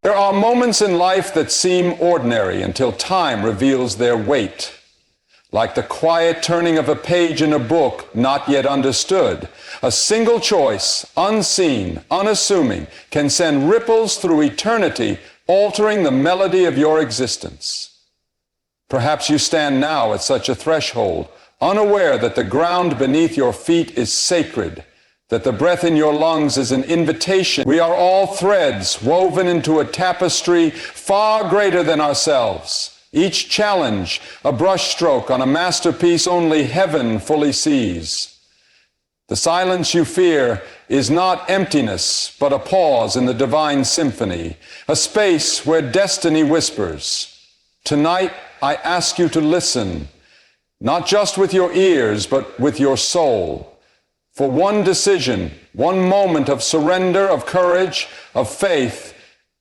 There are moments in life that seem ordinary until time reveals their weight. Like the quiet turning of a page in a book not yet understood, a single choice, unseen, unassuming, can send ripples through eternity, altering the melody of your existence. Perhaps you stand now at such a threshold, unaware that the ground beneath your feet is sacred, that the breath in your lungs is an invitation. We are all threads woven into a tapestry far greater than ourselves. Each challenge, a brushstroke on a masterpiece only heaven fully sees. The silence you fear is not emptiness, but a pause in the divine symphony, a space where destiny whispers. Tonight, I ask you to listen, not just with your ears, but with your soul. For one decision, one moment of surrender, of courage, of faith,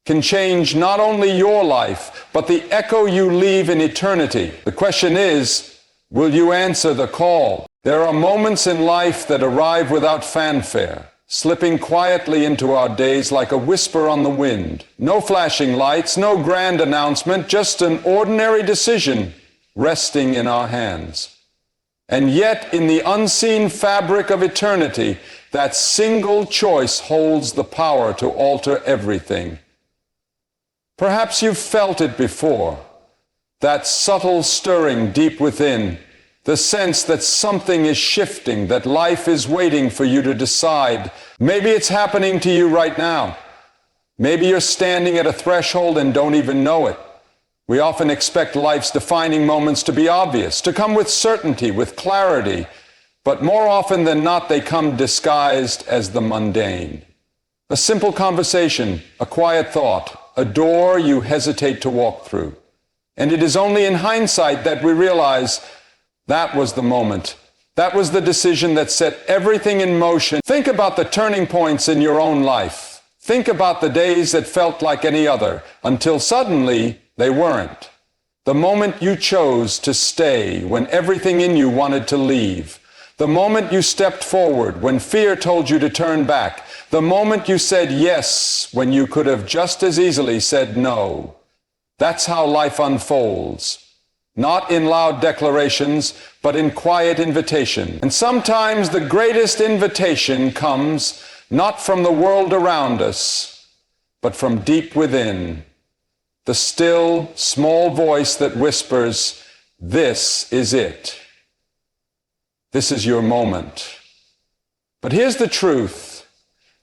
can change not only your life, but the echo you leave in eternity. The question is, will you answer the call? There are moments in life that arrive without fanfare, slipping quietly into our days like a whisper on the wind. No flashing lights, no grand announcement, just an ordinary decision resting in our hands. And yet, in the unseen fabric of eternity, that single choice holds the power to alter everything. Perhaps you've felt it before, that subtle stirring deep within, the sense that something is shifting, that life is waiting for you to decide. Maybe it's happening to you right now. Maybe you're standing at a threshold and don't even know it. We often expect life's defining moments to be obvious, to come with certainty, with clarity, but more often than not, they come disguised as the mundane. A simple conversation, a quiet thought, a door you hesitate to walk through. And it is only in hindsight that we realize that was the moment. That was the decision that set everything in motion. Think about the turning points in your own life. Think about the days that felt like any other, until suddenly they weren't. The moment you chose to stay when everything in you wanted to leave. The moment you stepped forward when fear told you to turn back. The moment you said yes when you could have just as easily said no. That's how life unfolds. Not in loud declarations, but in quiet invitation. And sometimes the greatest invitation comes not from the world around us, but from deep within. The still, small voice that whispers, "This is it. This is your moment." But here's the truth.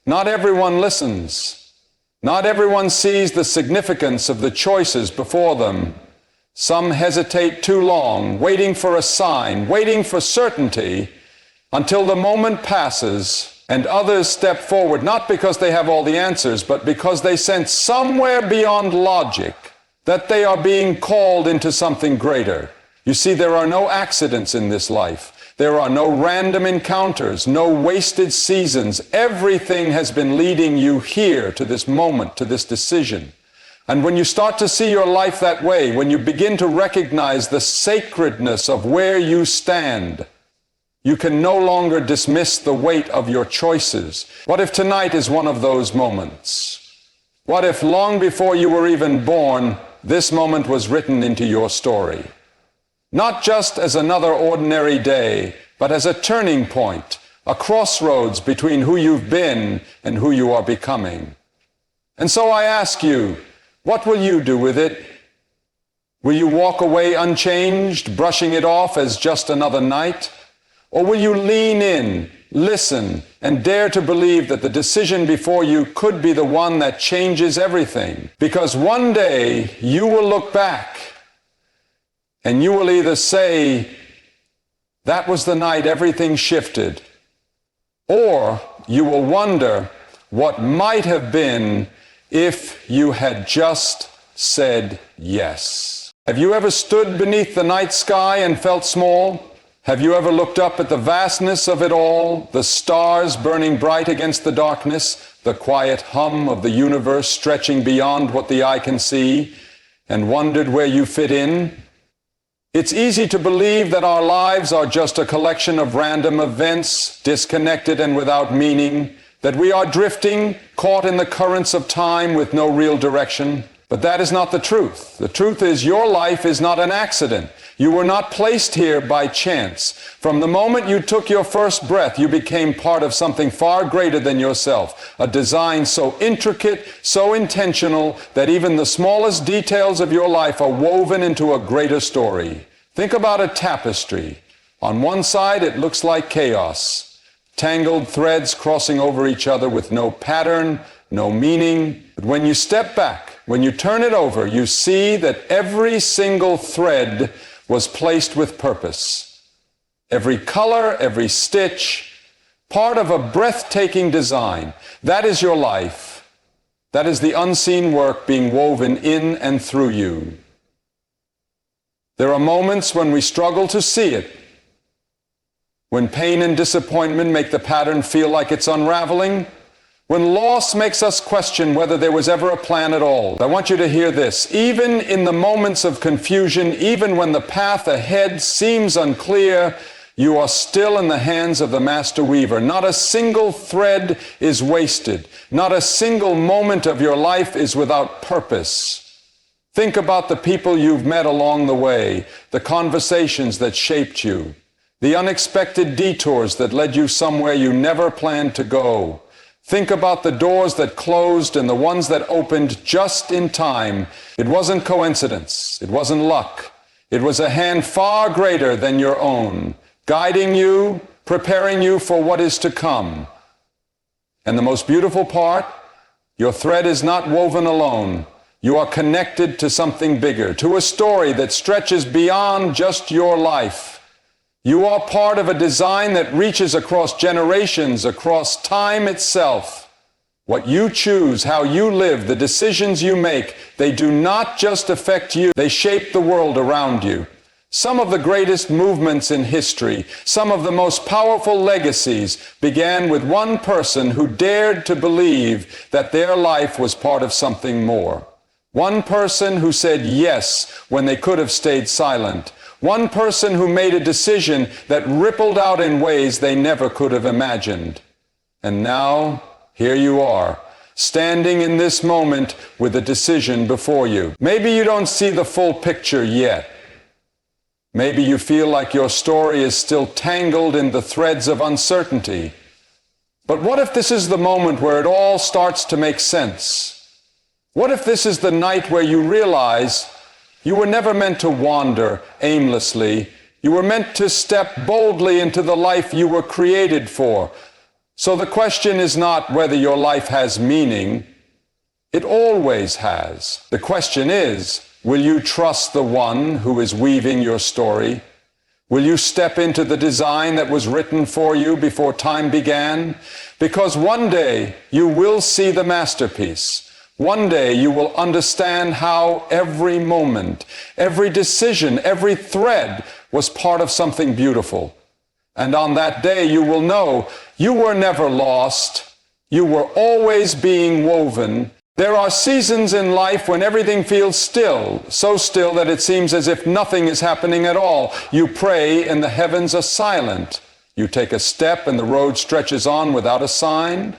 Not everyone listens. Not everyone sees the significance of the choices before them. Some hesitate too long, waiting for a sign, waiting for certainty, until the moment passes, and others step forward, not because they have all the answers, but because they sense somewhere beyond logic that they are being called into something greater. You see, there are no accidents in this life. There are no random encounters, no wasted seasons. Everything has been leading you here to this moment, to this decision. And when you start to see your life that way, when you begin to recognize the sacredness of where you stand, you can no longer dismiss the weight of your choices. What if tonight is one of those moments? What if long before you were even born, this moment was written into your story? Not just as another ordinary day, but as a turning point, a crossroads between who you've been and who you are becoming. And so I ask you, what will you do with it? Will you walk away unchanged, brushing it off as just another night? Or will you lean in, listen, and dare to believe that the decision before you could be the one that changes everything? Because one day you will look back and you will either say, "That was the night everything shifted," or you will wonder what might have been if you had just said yes. Have you ever stood beneath the night sky and felt small? Have you ever looked up at the vastness of it all, the stars burning bright against the darkness, the quiet hum of the universe stretching beyond what the eye can see, and wondered where you fit in? It's easy to believe that our lives are just a collection of random events, disconnected and without meaning, that we are drifting, caught in the currents of time with no real direction. But that is not the truth. The truth is your life is not an accident. You were not placed here by chance. From the moment you took your first breath, you became part of something far greater than yourself, a design so intricate, so intentional, that even the smallest details of your life are woven into a greater story. Think about a tapestry. On one side, it looks like chaos, tangled threads crossing over each other with no pattern, no meaning. But when you step back, when you turn it over, you see that every single thread was placed with purpose. Every color, every stitch, part of a breathtaking design. That is your life. That is the unseen work being woven in and through you. There are moments when we struggle to see it, when pain and disappointment make the pattern feel like it's unraveling, when loss makes us question whether there was ever a plan at all. I want you to hear this. Even in the moments of confusion, even when the path ahead seems unclear, you are still in the hands of the Master Weaver. Not a single thread is wasted. Not a single moment of your life is without purpose. Think about the people you've met along the way, the conversations that shaped you, the unexpected detours that led you somewhere you never planned to go. Think about the doors that closed and the ones that opened just in time. It wasn't coincidence. It wasn't luck. It was a hand far greater than your own, guiding you, preparing you for what is to come. And the most beautiful part, your thread is not woven alone. You are connected to something bigger, to a story that stretches beyond just your life. You are part of a design that reaches across generations, across time itself. What you choose, how you live, the decisions you make, they do not just affect you, they shape the world around you. Some of the greatest movements in history, some of the most powerful legacies began with one person who dared to believe that their life was part of something more. One person who said yes when they could have stayed silent. One person who made a decision that rippled out in ways they never could have imagined. And now, here you are, standing in this moment with a decision before you. Maybe you don't see the full picture yet. Maybe you feel like your story is still tangled in the threads of uncertainty. But what if this is the moment where it all starts to make sense? What if this is the night where you realize you were never meant to wander aimlessly. You were meant to step boldly into the life you were created for. So the question is not whether your life has meaning. It always has. The question is, will you trust the one who is weaving your story? Will you step into the design that was written for you before time began? Because one day you will see the masterpiece. One day you will understand how every moment, every decision, every thread was part of something beautiful. And on that day you will know you were never lost. You were always being woven. There are seasons in life when everything feels still, so still that it seems as if nothing is happening at all. You pray and the heavens are silent. You take a step and the road stretches on without a sign.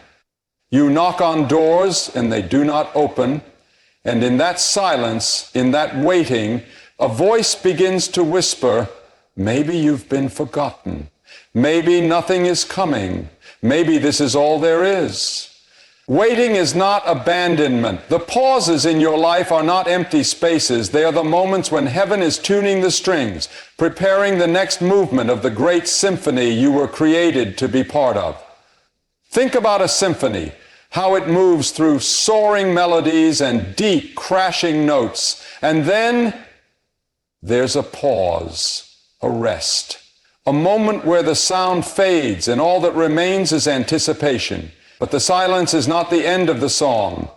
You knock on doors and they do not open. And in that silence, in that waiting, a voice begins to whisper, maybe you've been forgotten. Maybe nothing is coming. Maybe this is all there is. Waiting is not abandonment. The pauses in your life are not empty spaces. They are the moments when heaven is tuning the strings, preparing the next movement of the great symphony you were created to be part of. Think about a symphony, how it moves through soaring melodies and deep crashing notes. And then there's a pause, a rest, a moment where the sound fades and all that remains is anticipation. But the silence is not the end of the song.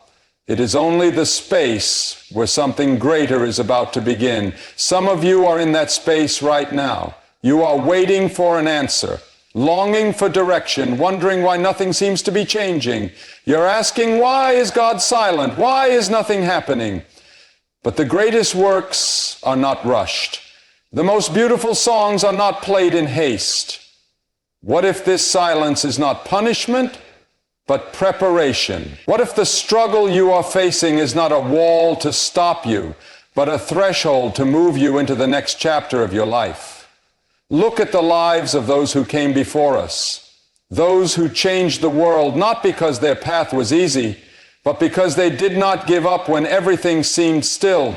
It is only the space where something greater is about to begin. Some of you are in that space right now. You are waiting for an answer, longing for direction, wondering why nothing seems to be changing. You're asking, why is God silent? Why is nothing happening? But the greatest works are not rushed. The most beautiful songs are not played in haste. What if this silence is not punishment, but preparation? What if the struggle you are facing is not a wall to stop you, but a threshold to move you into the next chapter of your life? Look at the lives of those who came before us, those who changed the world, not because their path was easy, but because they did not give up when everything seemed still.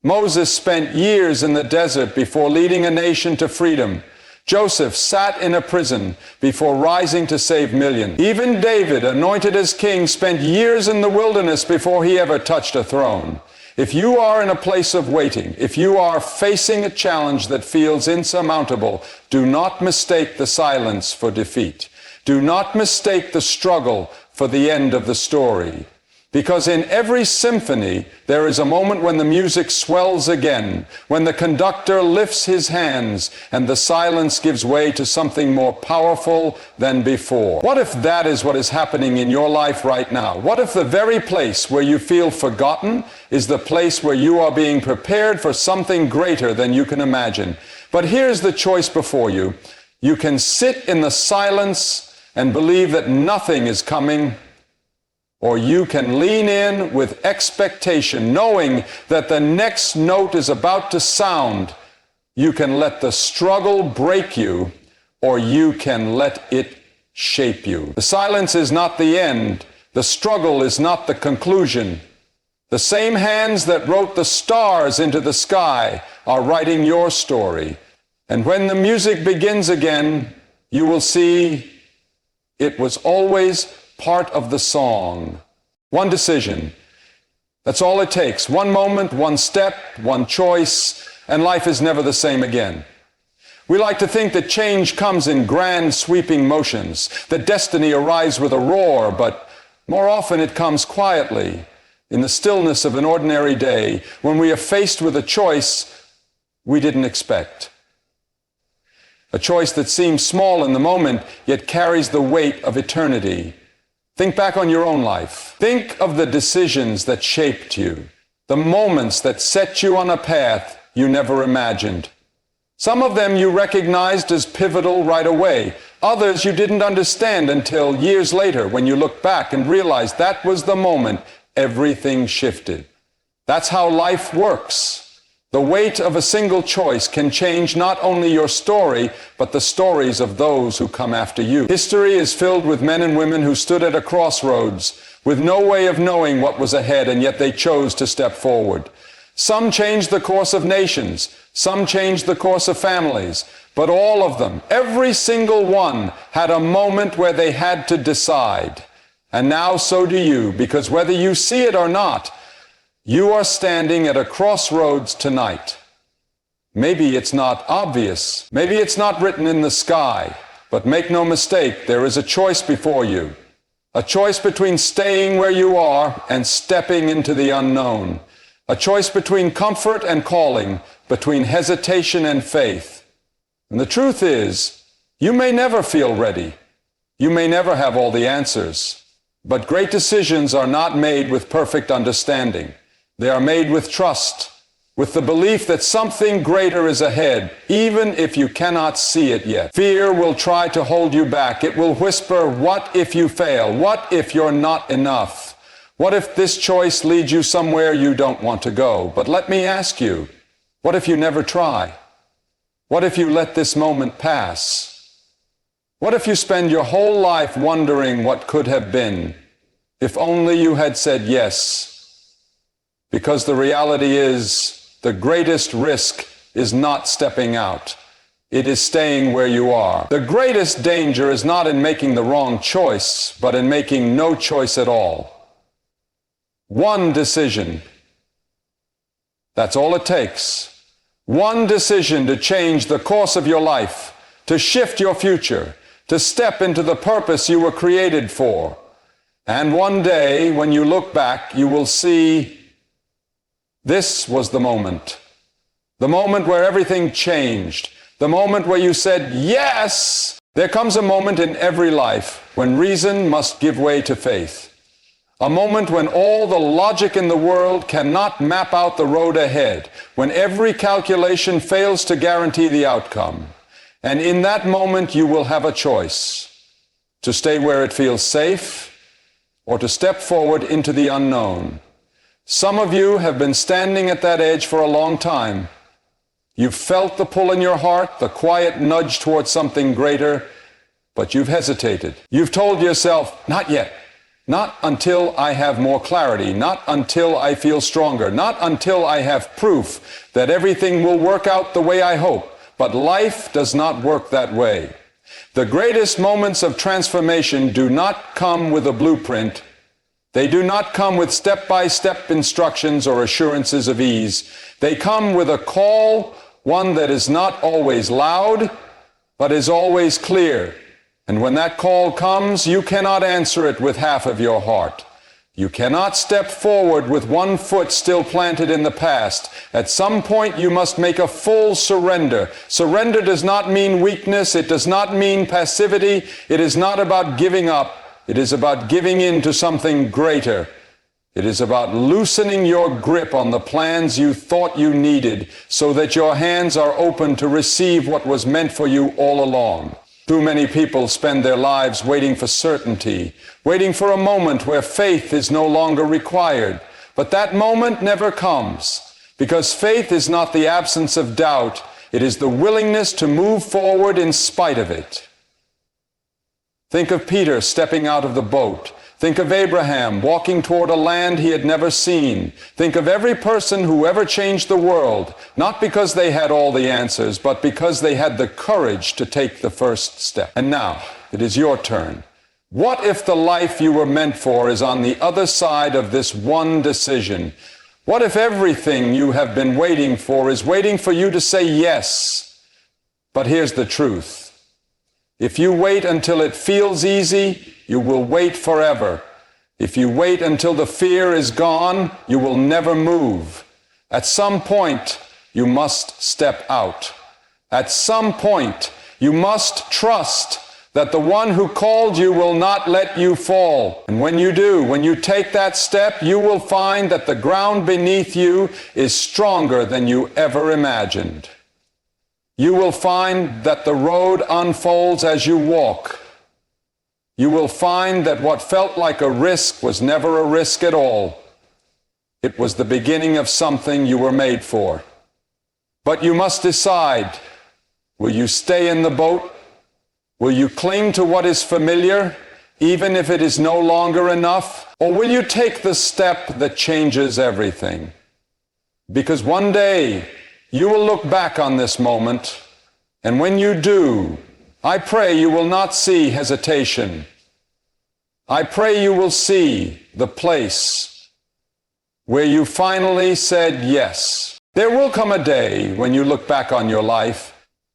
Moses spent years in the desert before leading a nation to freedom. Joseph sat in a prison before rising to save millions. Even David, anointed as king, spent years in the wilderness before he ever touched a throne. If you are in a place of waiting, if you are facing a challenge that feels insurmountable, do not mistake the silence for defeat. Do not mistake the struggle for the end of the story. Because in every symphony, there is a moment when the music swells again, when the conductor lifts his hands and the silence gives way to something more powerful than before. What if that is what is happening in your life right now? What if the very place where you feel forgotten is the place where you are being prepared for something greater than you can imagine? But here's the choice before you. You can sit in the silence and believe that nothing is coming, or you can lean in with expectation, knowing that the next note is about to sound. You can let the struggle break you, or you can let it shape you. The silence is not the end. The struggle is not the conclusion. The same hands that wrote the stars into the sky are writing your story. And when the music begins again, you will see it was always part of the song. One decision. That's all it takes. One moment, one step, one choice, and life is never the same again. We like to think that change comes in grand sweeping motions, that destiny arrives with a roar, but more often it comes quietly, in the stillness of an ordinary day, when we are faced with a choice we didn't expect. A choice that seems small in the moment, yet carries the weight of eternity. Think back on your own life. Think of the decisions that shaped you, the moments that set you on a path you never imagined. Some of them you recognized as pivotal right away. Others you didn't understand until years later when you look back and realize that was the moment everything shifted. That's how life works. The weight of a single choice can change not only your story, but the stories of those who come after you. History is filled with men and women who stood at a crossroads with no way of knowing what was ahead, and yet they chose to step forward. Some changed the course of nations, some changed the course of families, but all of them, every single one, had a moment where they had to decide. And now so do you, because whether you see it or not, you are standing at a crossroads tonight. Maybe it's not obvious. Maybe it's not written in the sky. But make no mistake, there is a choice before you. A choice between staying where you are and stepping into the unknown. A choice between comfort and calling, between hesitation and faith. And the truth is, you may never feel ready. You may never have all the answers. But great decisions are not made with perfect understanding. They are made with trust, with the belief that something greater is ahead, even if you cannot see it yet. Fear will try to hold you back. It will whisper, what if you fail? What if you're not enough? What if this choice leads you somewhere you don't want to go? But let me ask you, what if you never try? What if you let this moment pass? What if you spend your whole life wondering what could have been, if only you had said yes? Because the reality is, the greatest risk is not stepping out. It is staying where you are. The greatest danger is not in making the wrong choice, but in making no choice at all. One decision. That's all it takes. One decision to change the course of your life, to shift your future, to step into the purpose you were created for. And one day, when you look back, you will see this was the moment where everything changed, the moment where you said, yes! There comes a moment in every life when reason must give way to faith. A moment when all the logic in the world cannot map out the road ahead, when every calculation fails to guarantee the outcome. And in that moment, you will have a choice. to stay where it feels safe, or to step forward into the unknown. Some of you have been standing at that edge for a long time. You've felt the pull in your heart, the quiet nudge towards something greater, but you've hesitated. You've told yourself, not yet, not until I have more clarity, not until I feel stronger, not until I have proof that everything will work out the way I hope. But life does not work that way. The greatest moments of transformation do not come with a blueprint. They do not come with step-by-step instructions or assurances of ease. They come with a call, one that is not always loud, but is always clear. And when that call comes, you cannot answer it with half of your heart. You cannot step forward with one foot still planted in the past. At some point, you must make a full surrender. Surrender does not mean weakness. It does not mean passivity. It is not about giving up. It is about giving in to something greater. It is about loosening your grip on the plans you thought you needed so that your hands are open to receive what was meant for you all along. Too many people spend their lives waiting for certainty, waiting for a moment where faith is no longer required. But that moment never comes, because faith is not the absence of doubt. It is the willingness to move forward in spite of it. Think of Peter stepping out of the boat. Think of Abraham walking toward a land he had never seen. Think of every person who ever changed the world, not because they had all the answers, but because they had the courage to take the first step. And now, it is your turn. What if the life you were meant for is on the other side of this one decision? What if everything you have been waiting for is waiting for you to say yes? But here's the truth. If you wait until it feels easy, you will wait forever. If you wait until the fear is gone, you will never move. At some point, you must step out. At some point, you must trust that the one who called you will not let you fall. And when you do, when you take that step, you will find that the ground beneath you is stronger than you ever imagined. You will find that the road unfolds as you walk. You will find that what felt like a risk was never a risk at all. It was the beginning of something you were made for. But you must decide, will you stay in the boat? Will you cling to what is familiar, even if it is no longer enough? Or will you take the step that changes everything? Because one day, you will look back on this moment, and when you do, I pray you will not see hesitation. I pray you will see the place where you finally said yes. There will come a day when you look back on your life,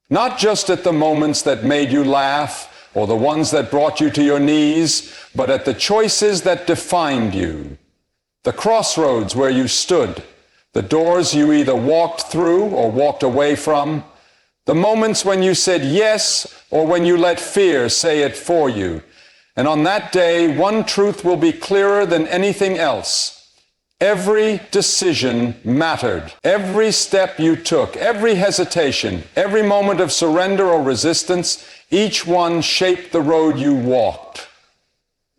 not just at the moments that made you laugh or the ones that brought you to your knees, but at the choices that defined you, the crossroads where you stood, the doors you either walked through or walked away from, the moments when you said yes or when you let fear say it for you. And on that day, one truth will be clearer than anything else. Every decision mattered. Every step you took, every hesitation, every moment of surrender or resistance, each one shaped the road you walked.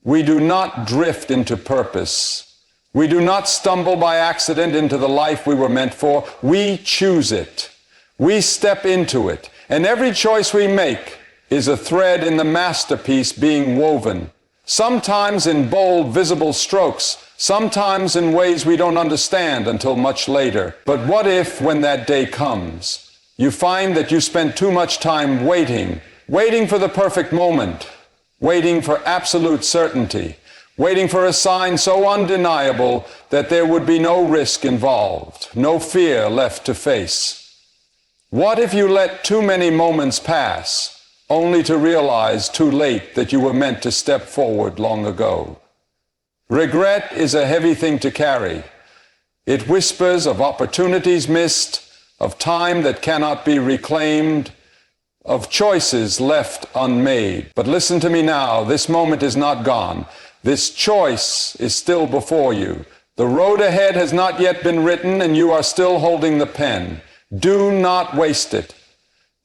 We do not drift into purpose. We do not stumble by accident into the life we were meant for. We choose it. We step into it. And every choice we make is a thread in the masterpiece being woven. Sometimes in bold, visible strokes. Sometimes in ways we don't understand until much later. But what if, when that day comes, you find that you spent too much time waiting for the perfect moment, waiting for absolute certainty, waiting for a sign so undeniable that there would be no risk involved, no fear left to face? What if you let too many moments pass, only to realize too late that you were meant to step forward long ago? Regret is a heavy thing to carry. It whispers of opportunities missed, of time that cannot be reclaimed, of choices left unmade. But listen to me now, this moment is not gone. This choice is still before you. The road ahead has not yet been written, and you are still holding the pen. Do not waste it.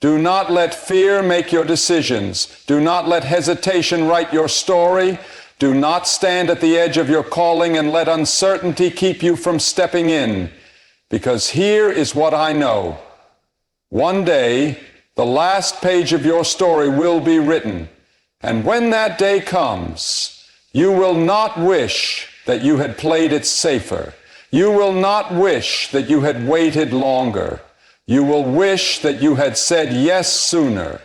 Do not let fear make your decisions. Do not let hesitation write your story. Do not stand at the edge of your calling and let uncertainty keep you from stepping in. Because here is what I know. One day, the last page of your story will be written. And when that day comes, you will not wish that you had played it safer. You will not wish that you had waited longer. You will wish that you had said yes sooner.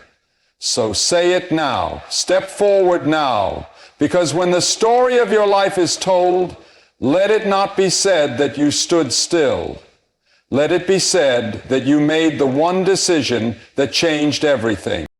So say it now. Step forward now. Because when the story of your life is told, let it not be said that you stood still. Let it be said that you made the one decision that changed everything.